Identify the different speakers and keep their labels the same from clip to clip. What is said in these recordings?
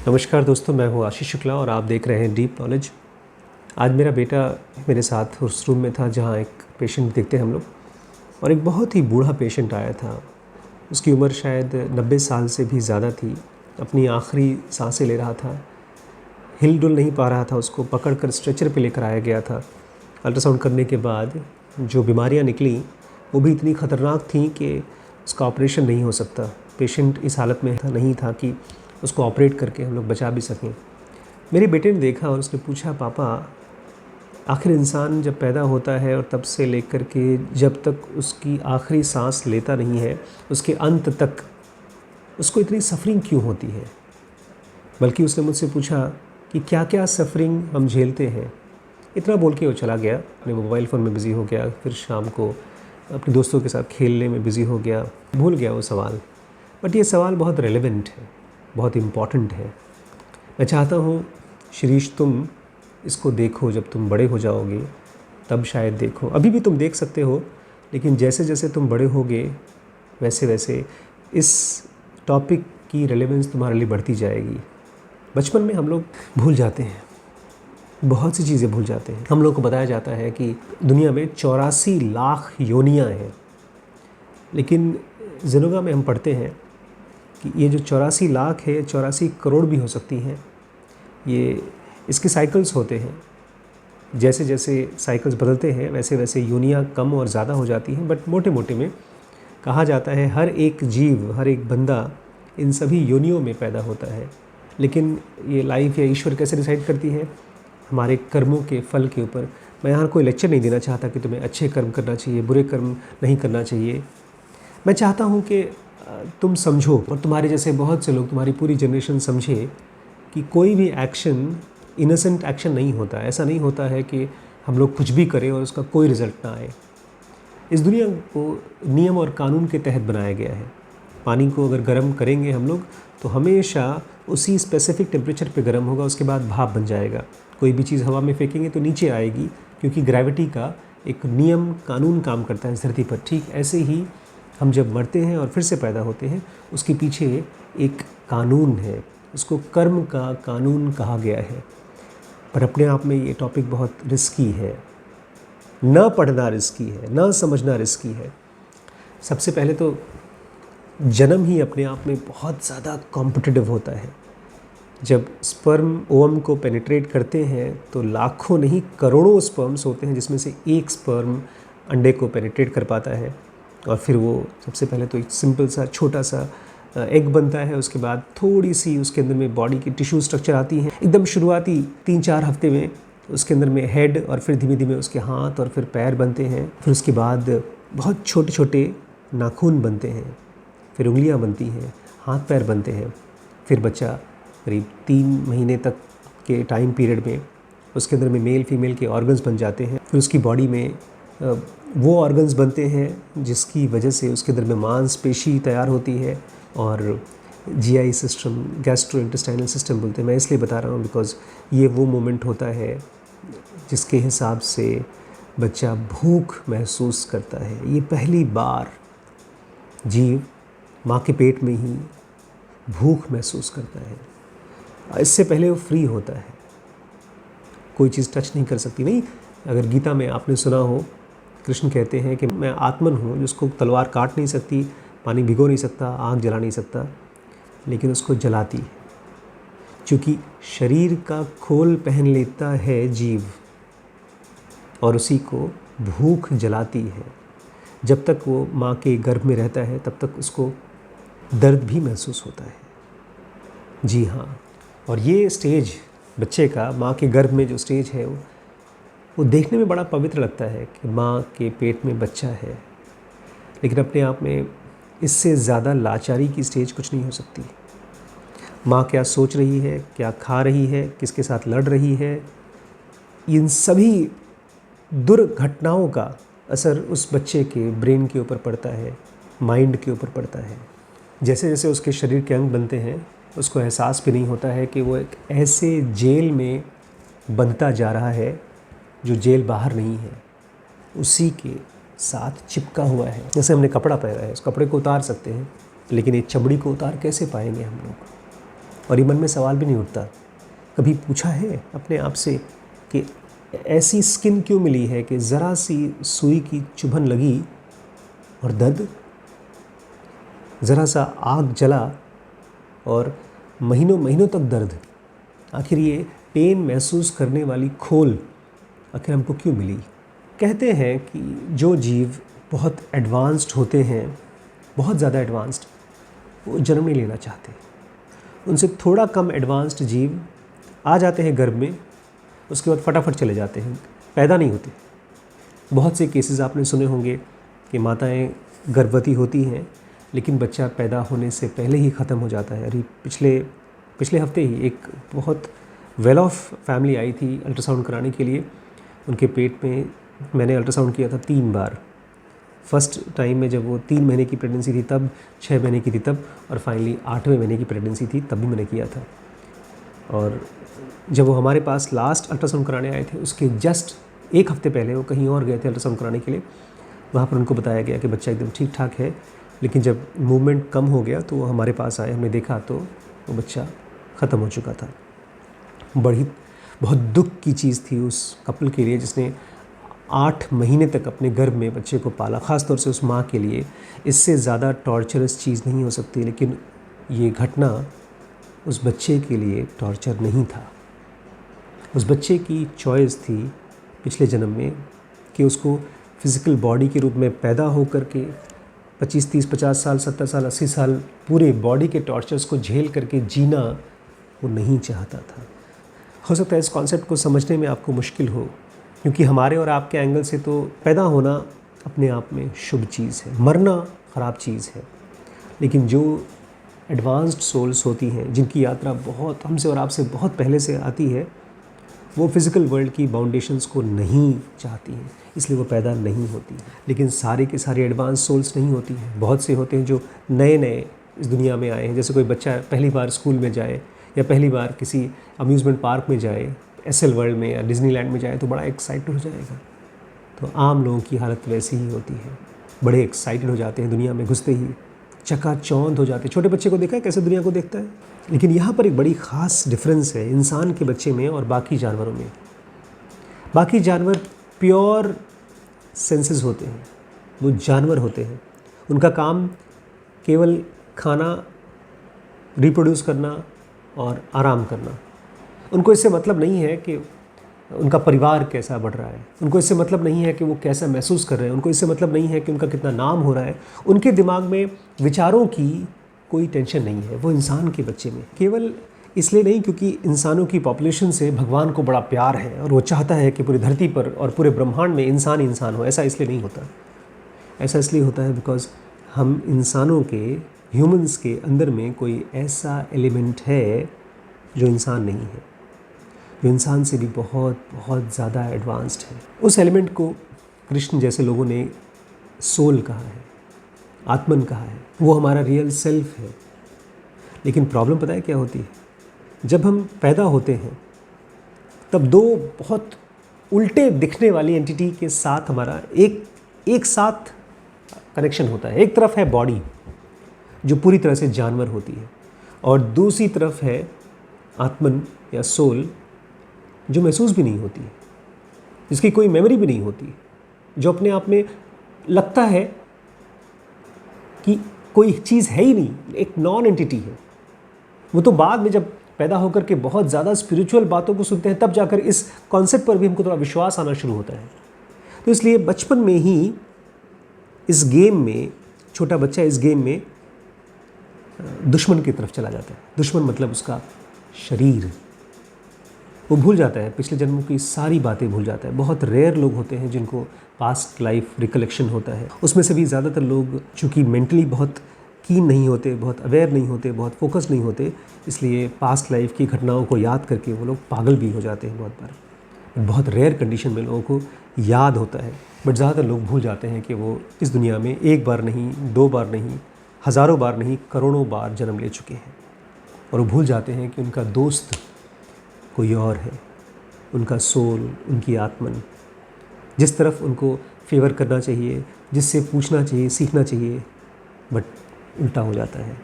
Speaker 1: नमस्कार दोस्तों, मैं हूँ आशीष शुक्ला और आप देख रहे हैं डीप नॉलेज। आज मेरा बेटा मेरे साथ उस रूम में था जहाँ एक पेशेंट देखते हैं हम लोग, और एक बहुत ही बूढ़ा पेशेंट आया था। उसकी उम्र शायद 90 साल से भी ज़्यादा थी। अपनी आखिरी सांसें ले रहा था, हिल डुल नहीं पा रहा था। उसको पकड़कर स्ट्रेचर पे लेकर आया गया था। अल्ट्रासाउंड करने के बाद जो बीमारियाँ निकली वो भी इतनी ख़तरनाक थी कि उसका ऑपरेशन नहीं हो सकता। पेशेंट इस हालत में नहीं था कि उसको ऑपरेट करके हम लोग बचा भी सकें। मेरे बेटे ने देखा और उसने पूछा, पापा आखिर इंसान जब पैदा होता है और तब से लेकर के जब तक उसकी आखिरी सांस लेता नहीं है, उसके अंत तक उसको इतनी सफरिंग क्यों होती है? बल्कि उसने मुझसे पूछा कि क्या क्या सफरिंग हम झेलते हैं। इतना बोल के वो चला गया, अपने मोबाइल फ़ोन में बिज़ी हो गया। फिर शाम को अपने दोस्तों के साथ खेलने में बिज़ी हो गया, भूल गया वो सवाल। बट ये सवाल बहुत रेलेवेंट है, बहुत इम्पॉर्टेंट है। मैं चाहता हूँ शिरीष, तुम इसको देखो। जब तुम बड़े हो जाओगे तब शायद देखो। अभी भी तुम देख सकते हो, लेकिन जैसे जैसे तुम बड़े होगे वैसे वैसे इस टॉपिक की रेलेवेंस तुम्हारे लिए बढ़ती जाएगी। बचपन में हम लोग भूल जाते हैं, बहुत सी चीज़ें भूल जाते हैं। हम लोग को बताया जाता है कि दुनिया में 84 लाख योनियाँ हैं, लेकिन ज़िनुगा में हम पढ़ते हैं कि ये जो 84 लाख है, 84 करोड़ भी हो सकती हैं। ये इसके साइकिल्स होते हैं। जैसे जैसे साइकिल्स बदलते हैं वैसे वैसे योनियाँ कम और ज़्यादा हो जाती हैं। बट मोटे मोटे में कहा जाता है हर एक जीव, हर एक बंदा इन सभी योनियों में पैदा होता है। लेकिन ये लाइफ या ईश्वर कैसे डिसाइड करती है? हमारे कर्मों के फल के ऊपर। मैं यहाँ कोई लेक्चर नहीं देना चाहता कि तुम्हें अच्छे कर्म करना चाहिए, बुरे कर्म नहीं करना चाहिए। मैं चाहता हूँ कि तुम समझो और तुम्हारे जैसे बहुत से लोग, तुम्हारी पूरी जनरेशन समझे कि कोई भी एक्शन इनोसेंट एक्शन नहीं होता। ऐसा नहीं होता है कि हम लोग कुछ भी करें और उसका कोई रिज़ल्ट ना आए। इस दुनिया को नियम और कानून के तहत बनाया गया है। पानी को अगर गर्म करेंगे हम लोग तो हमेशा उसी स्पेसिफिक टेम्परेचर पे गर्म होगा, उसके बाद भाप बन जाएगा। कोई भी चीज़ हवा में फेंकेंगे तो नीचे आएगी, क्योंकि ग्रेविटी का एक नियम कानून काम करता है इस धरती पर। ठीक ऐसे ही हम जब मरते हैं और फिर से पैदा होते हैं, उसके पीछे एक कानून है। उसको कर्म का कानून कहा गया है। पर अपने आप में ये टॉपिक बहुत रिस्की है। न पढ़ना रिस्की है, न समझना रिस्की है। सबसे पहले तो जन्म ही अपने आप में बहुत ज़्यादा कॉम्पिटिटिव होता है। जब स्पर्म ओवम को पेनिट्रेट करते हैं तो लाखों नहीं करोड़ों स्पर्म्स होते हैं, जिसमें से एक स्पर्म अंडे को पेनिट्रेट कर पाता है। और फिर वो सबसे पहले तो एक सिंपल सा छोटा सा एग बनता है। उसके बाद थोड़ी सी उसके अंदर में बॉडी की टिश्यू स्ट्रक्चर आती है। एकदम शुरुआती 3-4 हफ्ते में उसके अंदर में हेड, और फिर धीमे धीमे उसके हाथ और फिर पैर बनते हैं। फिर उसके बाद बहुत छोटे छोटे नाखून बनते हैं, फिर उंगलियां बनती हैं, हाथ पैर बनते हैं। फिर बच्चा करीब 3 महीने तक के टाइम पीरियड में उसके अंदर में मेल फीमेल के ऑर्गन्स बन जाते हैं। फिर उसकी बॉडी में वो ऑर्गन्स बनते हैं जिसकी वजह से उसके अंदर में मांसपेशी तैयार होती है और GI system, gastro intestinal system बोलते हैं। मैं इसलिए बता रहा हूँ बिकॉज़ ये वो मोमेंट होता है जिसके हिसाब से बच्चा भूख महसूस करता है। ये पहली बार जीव माँ के पेट में ही भूख महसूस करता है। इससे पहले वो फ्री होता है, कोई चीज़ टच नहीं कर सकती। नहीं, अगर गीता में आपने सुना हो, कृष्ण कहते हैं कि मैं आत्मन हूँ, जिसको तलवार काट नहीं सकती, पानी भिगो नहीं सकता, आग जला नहीं सकता, लेकिन उसको जलाती है। क्योंकि शरीर का खोल पहन लेता है जीव और उसी को भूख जलाती है। जब तक वो माँ के गर्भ में रहता है तब तक उसको दर्द भी महसूस होता है। जी हाँ, और ये स्टेज बच्चे का, माँ के गर्भ में जो स्टेज है, वो देखने में बड़ा पवित्र लगता है कि माँ के पेट में बच्चा है। लेकिन अपने आप में इससे ज़्यादा लाचारी की स्टेज कुछ नहीं हो सकती। माँ क्या सोच रही है, क्या खा रही है, किसके साथ लड़ रही है, इन सभी दुर्घटनाओं का असर उस बच्चे के ब्रेन के ऊपर पड़ता है, माइंड के ऊपर पड़ता है। जैसे जैसे उसके शरीर के अंग बनते हैं, उसको एहसास भी नहीं होता है कि वो एक ऐसे जेल में बनता जा रहा है जो जेल बाहर नहीं है, उसी के साथ चिपका हुआ है। जैसे हमने कपड़ा पहना है, उस कपड़े को उतार सकते हैं, लेकिन ये चमड़ी को उतार कैसे पाएंगे हम लोग? और ये मन में सवाल भी नहीं उठता, कभी पूछा है अपने आप से कि ऐसी स्किन क्यों मिली है कि ज़रा सी सुई की चुभन लगी और दर्द, ज़रा सा आग जला और महीनों महीनों तक दर्द। आखिर ये पेन महसूस करने वाली खोल आखिर हमको क्यों मिली? कहते हैं कि जो जीव बहुत एडवांस्ड होते हैं, बहुत ज़्यादा एडवांस्ड, वो जन्म नहीं लेना चाहते। उनसे थोड़ा कम एडवांस्ड जीव आ जाते हैं गर्भ में, उसके बाद फटाफट चले जाते हैं, पैदा नहीं होते। बहुत से केसेस आपने सुने होंगे कि माताएं गर्भवती होती हैं लेकिन बच्चा पैदा होने से पहले ही ख़त्म हो जाता है। अरे पिछले हफ्ते ही एक बहुत वेल ऑफ फैमिली आई थी अल्ट्रासाउंड कराने के लिए। उनके पेट में मैंने अल्ट्रासाउंड किया था 3 बार। फर्स्ट टाइम में जब वो 3 महीने की प्रेगनेंसी थी तब, 6 महीने की थी तब, और फाइनली 8वें महीने की प्रेगनेंसी थी तब भी मैंने किया था। और जब वो हमारे पास लास्ट अल्ट्रासाउंड कराने आए थे उसके जस्ट 1 हफ्ते पहले वो कहीं और गए थे अल्ट्रासाउंड कराने के लिए। वहाँ पर उनको बताया गया कि बच्चा एकदम ठीक ठाक है, लेकिन जब मूवमेंट कम हो गया तो वो हमारे पास आए। हमने देखा तो वो बच्चा ख़त्म हो चुका था। बहुत दुख की चीज़ थी उस कपल के लिए जिसने 8 महीने तक अपने गर्भ में बच्चे को पाला। ख़ास तौर से उस माँ के लिए इससे ज़्यादा टॉर्चरस चीज़ नहीं हो सकती, लेकिन ये घटना उस बच्चे के लिए टॉर्चर नहीं था। उस बच्चे की चॉइस थी पिछले जन्म में कि उसको फिज़िकल बॉडी के रूप में पैदा हो कर के 25, 30, 50 साल, 70 साल, 80 साल पूरे बॉडी के टॉर्चर्स को झेल करके जीना वो नहीं चाहता था। हो सकता है इस कॉन्सेप्ट को समझने में आपको मुश्किल हो, क्योंकि हमारे और आपके एंगल से तो पैदा होना अपने आप में शुभ चीज़ है, मरना ख़राब चीज़ है। लेकिन जो एडवांस्ड सोल्स होती हैं जिनकी यात्रा बहुत हमसे और आपसे बहुत पहले से आती है, वो फिज़िकल वर्ल्ड की बाउंडेशंस को नहीं चाहती हैं, इसलिए वो पैदा नहीं होती। लेकिन सारे के सारे एडवांस सोल्स नहीं होती हैं। बहुत से होते हैं जो नए नए इस दुनिया में आए हैं। जैसे कोई बच्चा पहली बार स्कूल में जाए या पहली बार किसी अम्यूज़मेंट पार्क में जाए, एसएल वर्ल्ड में या डिज़नीलैंड में जाए तो बड़ा एक्साइटेड हो जाएगा। तो आम लोगों की हालत वैसी ही होती है, बड़े एक्साइटेड हो जाते हैं, दुनिया में घुसते ही चकाचौंध हो जाते हैं। छोटे बच्चे को देखा है कैसे दुनिया को देखता है। लेकिन यहाँ पर एक बड़ी ख़ास डिफरेंस है इंसान के बच्चे में और बाकी जानवरों में। बाकी जानवर प्योर सेंसेस होते हैं, वो जानवर होते हैं। उनका काम केवल खाना, रिप्रोड्यूस करना और आराम करना। उनको इससे मतलब नहीं है कि उनका परिवार कैसा बढ़ रहा है, उनको इससे मतलब नहीं है कि वो कैसा महसूस कर रहे हैं, उनको इससे मतलब नहीं है कि उनका कितना नाम हो रहा है। उनके दिमाग में विचारों की कोई टेंशन नहीं है। वो इंसान के बच्चे में केवल इसलिए नहीं क्योंकि इंसानों की पॉपुलेशन से भगवान को बड़ा प्यार है और वो चाहता है कि पूरी धरती पर और पूरे ब्रह्मांड में इंसान इंसान हो, ऐसा इसलिए नहीं होता। ऐसा इसलिए होता है बिकॉज हम इंसानों के, ह्यूमंस के अंदर में कोई ऐसा एलिमेंट है जो इंसान नहीं है, जो इंसान से भी बहुत बहुत ज़्यादा एडवांस्ड है। उस एलिमेंट को कृष्ण जैसे लोगों ने सोल कहा है, आत्मन कहा है। वो हमारा रियल सेल्फ है। लेकिन प्रॉब्लम पता है क्या होती है? जब हम पैदा होते हैं तब 2 बहुत उल्टे दिखने वाली एंटिटी के साथ हमारा एक साथ कनेक्शन होता है। एक तरफ है बॉडी जो पूरी तरह से जानवर होती है, और दूसरी तरफ है आत्मन या सोल जो महसूस भी नहीं होती, जिसकी कोई मेमोरी भी नहीं होती, जो अपने आप में लगता है कि कोई चीज़ है ही नहीं, एक नॉन एंटिटी है। वो तो बाद में जब पैदा होकर के बहुत ज़्यादा स्पिरिचुअल बातों को सुनते हैं तब जाकर इस कॉन्सेप्ट पर भी हमको थोड़ा विश्वास आना शुरू होता है। तो इसलिए बचपन में ही इस गेम में, छोटा बच्चा इस गेम में दुश्मन की तरफ चला जाता है। दुश्मन मतलब उसका शरीर। वो भूल जाता है पिछले जन्मों की सारी बातें, भूल जाता है। बहुत रेयर लोग होते हैं जिनको पास्ट लाइफ रिकलेक्शन होता है। उसमें से भी ज़्यादातर लोग चूँकि मेंटली बहुत कीन नहीं होते, बहुत अवेयर नहीं होते, बहुत फोकस नहीं होते, इसलिए पास्ट लाइफ की घटनाओं को याद करके वो लोग पागल भी हो जाते हैं बहुत बार। बहुत रेयर कंडीशन में लोगों को याद होता है, बट ज़्यादातर लोग भूल जाते हैं कि वो इस दुनिया में 1 बार नहीं, 2 बार नहीं, हज़ारों बार नहीं, करोड़ों बार जन्म ले चुके हैं। और वो भूल जाते हैं कि उनका दोस्त कोई और है, उनका सोल, उनकी आत्मन, जिस तरफ उनको फेवर करना चाहिए, जिससे पूछना चाहिए, सीखना चाहिए, बट उल्टा हो जाता है।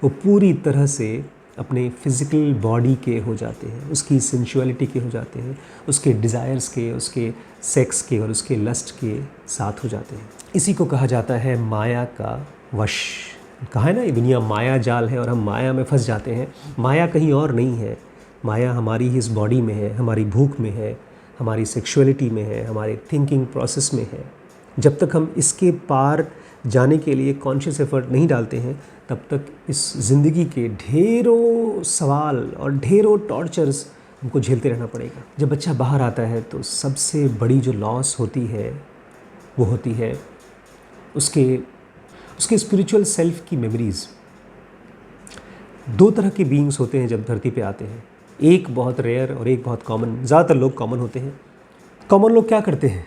Speaker 1: वो पूरी तरह से अपने फिज़िकल बॉडी के हो जाते हैं, उसकी सेंसुअलिटी के हो जाते हैं, उसके डिज़ायर्स के, उसके सेक्स के और उसके लस्ट के साथ हो जाते हैं। इसी को कहा जाता है माया का वश। कहा है ना, ये दुनिया माया जाल है और हम माया में फंस जाते हैं। माया कहीं और नहीं है, माया हमारी ही इस बॉडी में है, हमारी भूख में है, हमारी सेक्सुअलिटी में है, हमारे थिंकिंग प्रोसेस में है। जब तक हम इसके पार जाने के लिए कॉन्शियस एफर्ट नहीं डालते हैं, तब तक इस ज़िंदगी के ढेरों सवाल और ढेरों टॉर्चर्स हमको झेलते रहना पड़ेगा। जब बच्चा बाहर आता है तो सबसे बड़ी जो लॉस होती है वो होती है उसके स्पिरिचुअल सेल्फ की मेमोरीज़। दो तरह के बीइंग्स होते हैं जब धरती पे आते हैं, एक बहुत रेयर और एक बहुत कॉमन। ज़्यादातर लोग कॉमन होते हैं। कॉमन लोग क्या करते हैं,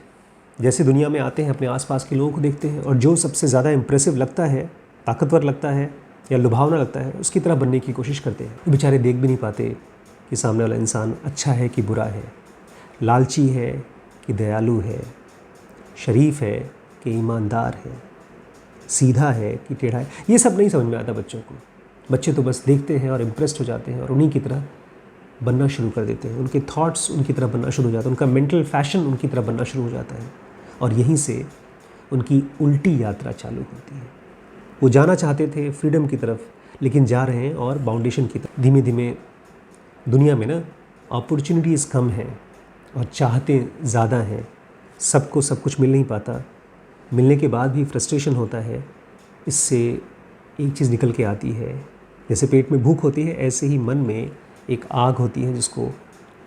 Speaker 1: जैसे दुनिया में आते हैं अपने आसपास के लोगों को देखते हैं और जो सबसे ज़्यादा इम्प्रेसिव लगता है, ताकतवर लगता है या लुभावना लगता है, उसकी तरह बनने की कोशिश करते हैं। वो बेचारे देख भी नहीं पाते कि सामने वाला इंसान अच्छा है कि बुरा है, लालची है कि दयालु है, शरीफ है कि ईमानदार है, सीधा है कि टेढ़ा है। ये सब नहीं समझ में आता बच्चों को। बच्चे तो बस देखते हैं और इम्प्रेस्ड हो जाते हैं और उन्हीं की तरह बनना शुरू कर देते हैं। उनके थॉट्स उनकी तरह बनना शुरू हो जाते हैं, उनका मेंटल फैशन उनकी तरह बनना शुरू हो जाता है और यहीं से उनकी उल्टी यात्रा चालू होती है। वो जाना चाहते थे फ्रीडम की तरफ, लेकिन जा रहे हैं और बाउंडेशन की तरफ। धीमे धीमे दुनिया में ना अपॉर्चुनिटीज़ कम हैं और चाहते ज़्यादा हैं। सबको सब कुछ मिल नहीं पाता, मिलने के बाद भी फ्रस्ट्रेशन होता है। इससे एक चीज़ निकल के आती है, जैसे पेट में भूख होती है, ऐसे ही मन में एक आग होती है जिसको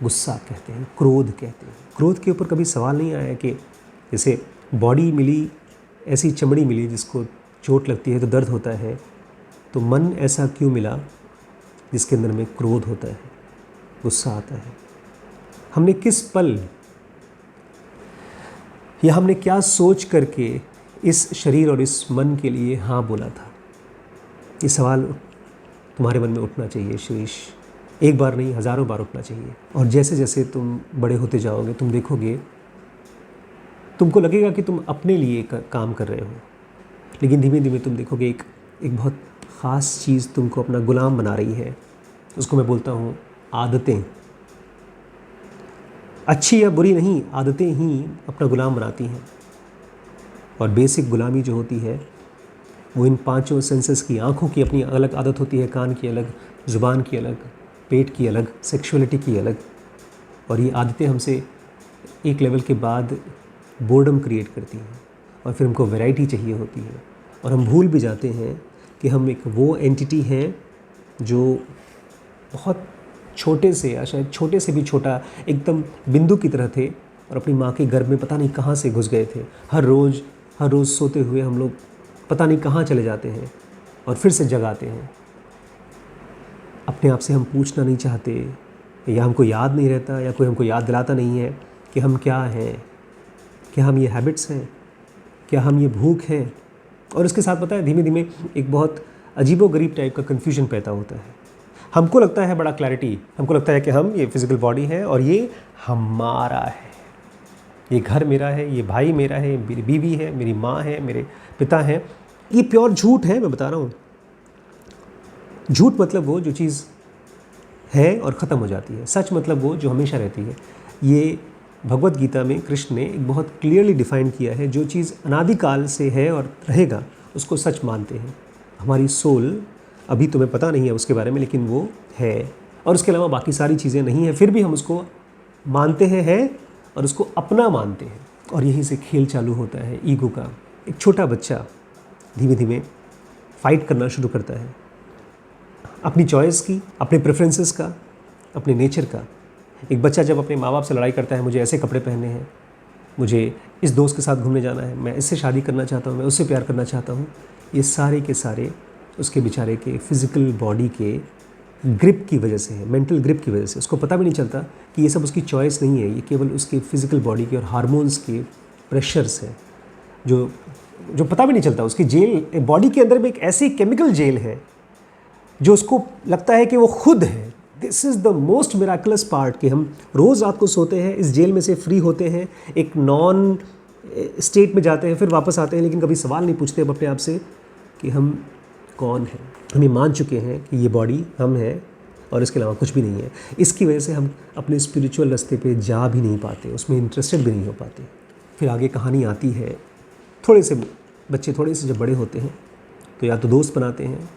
Speaker 1: गुस्सा कहते हैं, क्रोध कहते हैं। क्रोध के ऊपर कभी सवाल नहीं आया कि जैसे बॉडी मिली, ऐसी चमड़ी मिली जिसको चोट लगती है तो दर्द होता है, तो मन ऐसा क्यों मिला जिसके अंदर में क्रोध होता है, गुस्सा आता है। हमने किस पल या हमने क्या सोच करके इस शरीर और इस मन के लिए हाँ बोला था? ये सवाल तुम्हारे मन में उठना चाहिए शीरीष। एक बार नहीं, हज़ारों बार उठना चाहिए। और जैसे जैसे तुम बड़े होते जाओगे, तुम देखोगे, तुमको लगेगा कि तुम अपने लिए काम कर रहे हो, लेकिन धीमे धीमे तुम देखोगे एक बहुत ख़ास चीज़ तुमको अपना गुलाम बना रही है। उसको मैं बोलता हूँ आदतें। अच्छी या बुरी नहीं, आदतें ही अपना गुलाम बनाती हैं। और बेसिक गुलामी जो होती है वो इन पांचों सेंसेस की, आँखों की अपनी अलग आदत होती है, कान की अलग, ज़ुबान की अलग, पेट की अलग, सेक्सुअलिटी की अलग। और ये आदतें हमसे एक लेवल के बाद बोर्डम क्रिएट करती हैं और फिर हमको वैरायटी चाहिए होती है और हम भूल भी जाते हैं कि हम एक वो एंटिटी हैं जो बहुत छोटे से या शायद छोटे से भी छोटा एकदम बिंदु की तरह थे और अपनी माँ के गर्भ में पता नहीं कहाँ से घुस गए थे। हर रोज़ सोते हुए हम लोग पता नहीं कहाँ चले जाते हैं और फिर से जगाते हैं। अपने आप से हम पूछना नहीं चाहते या हमको याद नहीं रहता या कोई हमको याद दिलाता नहीं है कि हम क्या हैं, क्या हम ये हैबिट्स हैं, क्या हम ये भूख हैं। और इसके साथ पता है धीमे धीमे एक बहुत अजीबोगरीब टाइप का कन्फ्यूजन पैदा होता है। हमको लगता है बड़ा क्लैरिटी, हमको लगता है कि हम ये फिज़िकल बॉडी है और ये हमारा है, ये घर मेरा है, ये भाई मेरा है, मेरी बीवी है, मेरी माँ है, मेरे पिता हैं। ये प्योर झूठ है, मैं बता रहा हूँ। झूठ मतलब वो जो चीज़ है और ख़त्म हो जाती है, सच मतलब वो जो हमेशा रहती है। ये भगवत गीता में कृष्ण ने एक बहुत क्लियरली डिफ़ाइन किया है। जो चीज़ अनादिकाल से है और रहेगा उसको सच मानते हैं। हमारी सोल अभी तुम्हें पता नहीं है उसके बारे में, लेकिन वो है और उसके अलावा बाकी सारी चीज़ें नहीं हैं, फिर भी हम उसको मानते हैं और उसको अपना मानते हैं। और यहीं से खेल चालू होता है ईगो का। एक छोटा बच्चा धीमे धीमे फाइट करना शुरू करता है अपनी चॉइस की, अपने प्रेफरेंसेस का, अपने नेचर का। एक बच्चा जब अपने माँ बाप से लड़ाई करता है, मुझे ऐसे कपड़े पहनने हैं, मुझे इस दोस्त के साथ घूमने जाना है, मैं इससे शादी करना चाहता हूँ, मैं उससे प्यार करना चाहता हूँ, ये सारे के सारे उसके बेचारे के फिज़िकल बॉडी के ग्रिप की वजह से है, मेंटल ग्रिप की वजह से। उसको पता भी नहीं चलता कि ये सब उसकी चॉइस नहीं है, ये केवल उसके फिज़िकल बॉडी के और हार्मोन्स के प्रेशर्स है जो पता भी नहीं चलता। उसकी जेल, बॉडी के अंदर में एक ऐसी केमिकल जेल है जो उसको लगता है कि वो खुद है। This is the most miraculous part कि हम रोज़ रात को सोते हैं, इस जेल में से फ्री होते हैं, एक नॉन स्टेट में जाते हैं, फिर वापस आते हैं, लेकिन कभी सवाल नहीं पूछते अपने आप से कि हम कौन हैं। हम ये मान चुके हैं कि ये बॉडी हम हैं और इसके अलावा कुछ भी नहीं है। इसकी वजह से हम अपने स्पिरिचुअल रास्ते पे जा भी नहीं पाते, उसमें इंटरेस्टेड भी नहीं हो पाते। फिर आगे कहानी आती है, थोड़े से बच्चे थोड़े से जब बड़े होते हैं तो या तो दोस्त बनाते हैं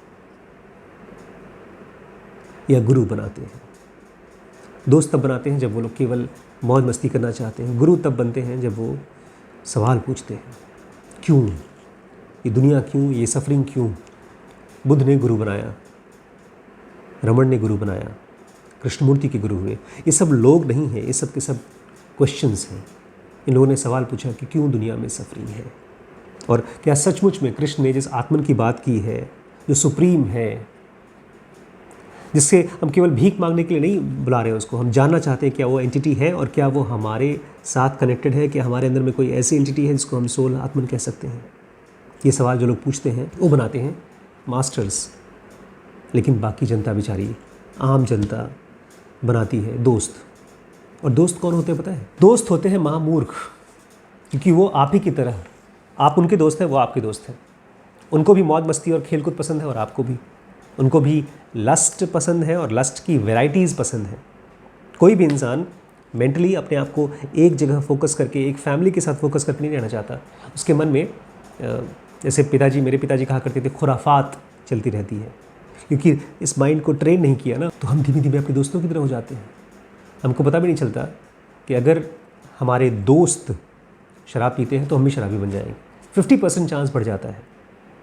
Speaker 1: या गुरु बनाते हैं। दोस्त तब बनाते हैं जब वो लोग केवल मौज मस्ती करना चाहते हैं, गुरु तब बनते हैं जब वो सवाल पूछते हैं, क्यों ये दुनिया, क्यों ये सफरिंग, क्यों। बुद्ध ने गुरु बनाया, रमण ने गुरु बनाया, कृष्णमूर्ति के गुरु हुए। ये सब लोग नहीं हैं, ये सब के सब क्वेश्चंस हैं। इन लोगों ने सवाल पूछा कि क्यों दुनिया में सफरिंग है, और क्या सचमुच में कृष्ण ने जिस आत्मन की बात की है, जो सुप्रीम है, जिससे हम केवल भीख मांगने के लिए नहीं बुला रहे हैं उसको, हम जानना चाहते हैं क्या वो एंटिटी है और क्या वो हमारे साथ कनेक्टेड है, क्या हमारे अंदर में कोई ऐसी एंटिटी है जिसको हम सोल, आत्मन कह सकते हैं। ये सवाल जो लोग पूछते हैं वो बनाते हैं मास्टर्स, लेकिन बाकी जनता बेचारी, आम जनता बनाती है दोस्त। और दोस्त कौन होते हैं पता है? दोस्त होते हैं महामूर्ख, क्योंकि वो आप ही की तरह, आप उनके दोस्त हैं, वो आपके दोस्त हैं। उनको भी मौज मस्ती और खेलकूद पसंद है और आपको भी। उनको भी लस्ट पसंद है और लस्ट की वैरायटीज़ पसंद है। कोई भी इंसान मेंटली अपने आप को एक जगह फोकस करके, एक फैमिली के साथ फोकस करके नहीं रहना चाहता। उसके मन में जैसे मेरे पिताजी कहा करते थे, खुराफात चलती रहती है, क्योंकि इस माइंड को ट्रेन नहीं किया ना, तो हम धीमे धीमे अपने दोस्तों की तरह हो जाते हैं। हमको पता भी नहीं चलता कि अगर हमारे दोस्त शराब पीते हैं तो हम भी शराबी बन जाएंगे। 50% चांस बढ़ जाता है,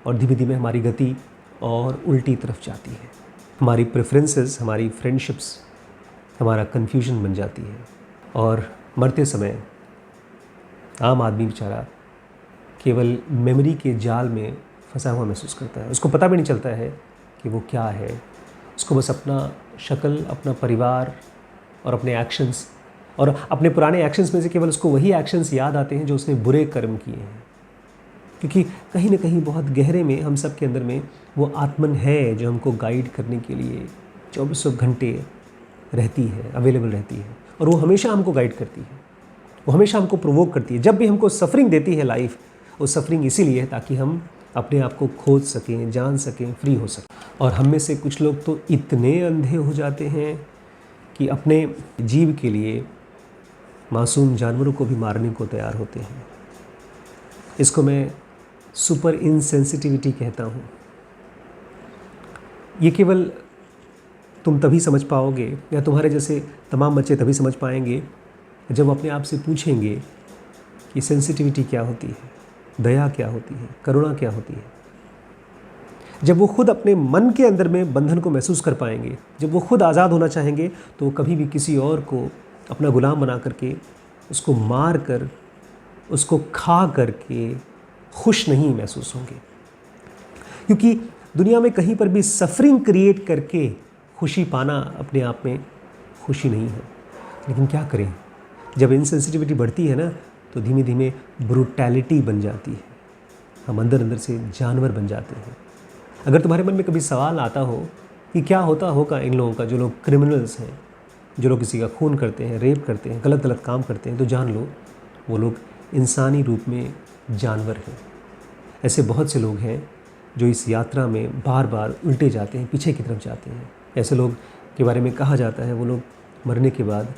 Speaker 1: और धीमे धीमे हमारी गति और उल्टी तरफ जाती है। हमारी प्रेफरेंसेस, हमारी फ्रेंडशिप्स, हमारा कन्फ्यूजन बन जाती है, और मरते समय आम आदमी बेचारा केवल मेमोरी के जाल में फंसा हुआ महसूस करता है। उसको पता भी नहीं चलता है कि वो क्या है। उसको बस अपना शक्ल, अपना परिवार और अपने एक्शंस, और अपने पुराने एक्शंस में से केवल उसको वही एक्शंस याद आते हैं जो उसने बुरे कर्म किए हैं। क्योंकि कहीं ना कहीं बहुत गहरे में हम सब के अंदर में वो आत्मन है जो हमको गाइड करने के लिए 24 घंटे रहती है, अवेलेबल रहती है, और वो हमेशा हमको गाइड करती है, वो हमेशा हमको प्रोवोक करती है। जब भी हमको सफरिंग देती है लाइफ, वो सफरिंग इसीलिए है ताकि हम अपने आप को खोज सकें, जान सकें, फ्री हो सकें। और हम में से कुछ लोग तो इतने अंधे हो जाते हैं कि अपने जीव के लिए मासूम जानवरों को भी मारने को तैयार होते हैं। इसको मैं सुपर इनसेंसिटिविटी कहता हूँ। ये केवल तुम तभी समझ पाओगे, या तुम्हारे जैसे तमाम बच्चे तभी समझ पाएंगे जब अपने आप से पूछेंगे कि सेंसिटिविटी क्या होती है, दया क्या होती है, करुणा क्या होती है। जब वो खुद अपने मन के अंदर में बंधन को महसूस कर पाएंगे, जब वो खुद आज़ाद होना चाहेंगे, तो वो कभी भी किसी और को अपना गुलाम बना करके, उसको मार कर, उसको खा करके खुश नहीं महसूस होंगे। क्योंकि दुनिया में कहीं पर भी सफरिंग क्रिएट करके खुशी पाना अपने आप में खुशी नहीं है। लेकिन क्या करें, जब इनसेंसिटिविटी बढ़ती है ना, तो धीमे धीमे ब्रूटैलिटी बन जाती है। हम अंदर अंदर से जानवर बन जाते हैं। अगर तुम्हारे मन में कभी सवाल आता हो कि क्या होता होगा इन लोगों का, जो लोग क्रिमिनल्स हैं, जो लोग किसी का खून करते हैं, रेप करते हैं, गलत गलत काम करते हैं, तो जान लो वो लोग इंसानी रूप में जानवर हैं। ऐसे बहुत से लोग हैं जो इस यात्रा में बार बार उल्टे जाते हैं, पीछे की तरफ जाते हैं। ऐसे लोग के बारे में कहा जाता है वो लोग मरने के बाद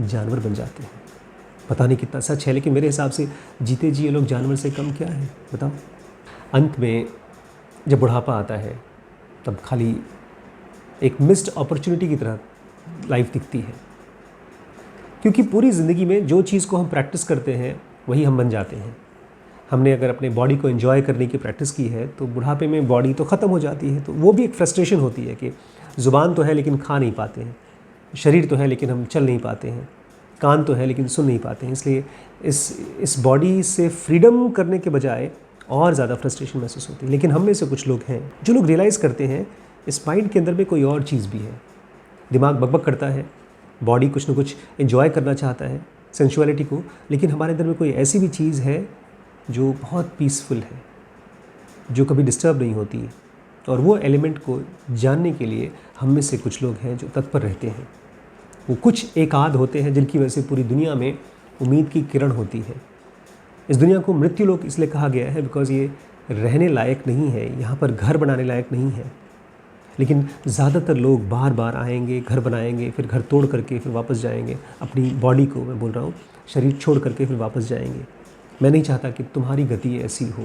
Speaker 1: जानवर बन जाते हैं। पता नहीं कितना सच है, लेकिन मेरे हिसाब से जीते जी ये लोग जानवर से कम क्या है, बताओ। अंत में जब बुढ़ापा आता है तब खाली एक मिस्ड अपॉर्चुनिटी की तरह लाइफ दिखती है। क्योंकि पूरी ज़िंदगी में जो चीज़ को हम प्रैक्टिस करते हैं वही हम बन जाते हैं। हमने अगर अपने बॉडी को एंजॉय करने की प्रैक्टिस की है तो बुढ़ापे में बॉडी तो ख़त्म हो जाती है। तो वो भी एक फ्रस्ट्रेशन होती है कि ज़ुबान तो है लेकिन खा नहीं पाते हैं, शरीर तो है लेकिन हम चल नहीं पाते हैं, कान तो है लेकिन सुन नहीं पाते हैं। इसलिए इस बॉडी से फ्रीडम करने के बजाय और ज़्यादा फ्रस्ट्रेशन महसूस होती है। लेकिन हम में से कुछ लोग हैं जो लोग रियलाइज़ करते हैं इस माइंड के अंदर में कोई और चीज़ भी है। दिमाग बकबक करता है, बॉडी कुछ ना कुछ एंजॉय करना चाहता है सेंसुअलिटी को, लेकिन हमारे अंदर में कोई ऐसी भी चीज़ है जो बहुत पीसफुल है, जो कभी डिस्टर्ब नहीं होती है। और वो एलिमेंट को जानने के लिए हम में से कुछ लोग हैं जो तत्पर रहते हैं। वो कुछ एकाध होते हैं जिनकी वजह से पूरी दुनिया में उम्मीद की किरण होती है। इस दुनिया को मृत्युलोक इसलिए कहा गया है बिकॉज़ ये रहने लायक नहीं है, यहाँ पर घर बनाने लायक नहीं है। लेकिन ज़्यादातर लोग बार बार आएंगे, घर बनाएंगे, फिर घर तोड़ करके फिर वापस जाएंगे, अपनी बॉडी को मैं बोल रहा हूँ, शरीर छोड़ करके फिर वापस जाएंगे। मैं नहीं चाहता कि तुम्हारी गति ऐसी हो।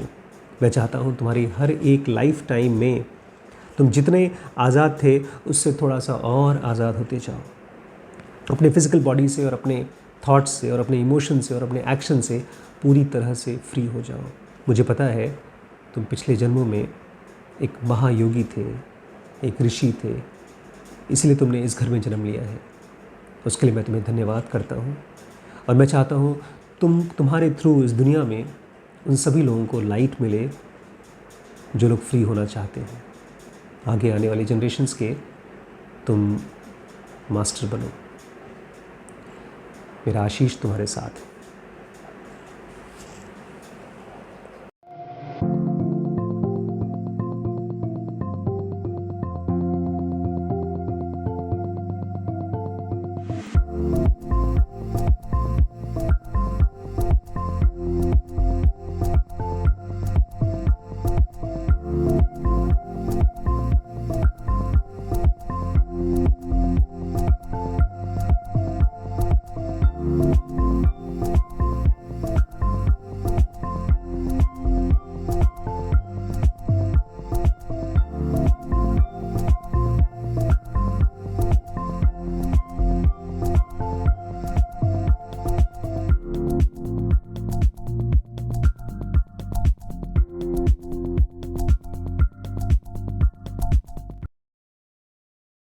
Speaker 1: मैं चाहता हूँ तुम्हारी हर एक लाइफ टाइम में तुम जितने आज़ाद थे उससे थोड़ा सा और आज़ाद होते जाओ, अपने फिज़िकल बॉडी से और अपने थॉट्स से और अपने इमोशन से और अपने एक्शन से पूरी तरह से फ्री हो जाओ। मुझे पता है तुम पिछले जन्मों में एक महायोगी थे, एक ऋषि थे, इसलिए तुमने इस घर में जन्म लिया है। उसके लिए मैं तुम्हें धन्यवाद करता हूँ और मैं चाहता हूँ तुम्हारे थ्रू इस दुनिया में उन सभी लोगों को लाइट मिले जो लोग फ्री होना चाहते हैं। आगे आने वाली जनरेशन्स के तुम मास्टर बनो। मेरा आशीष तुम्हारे साथ है।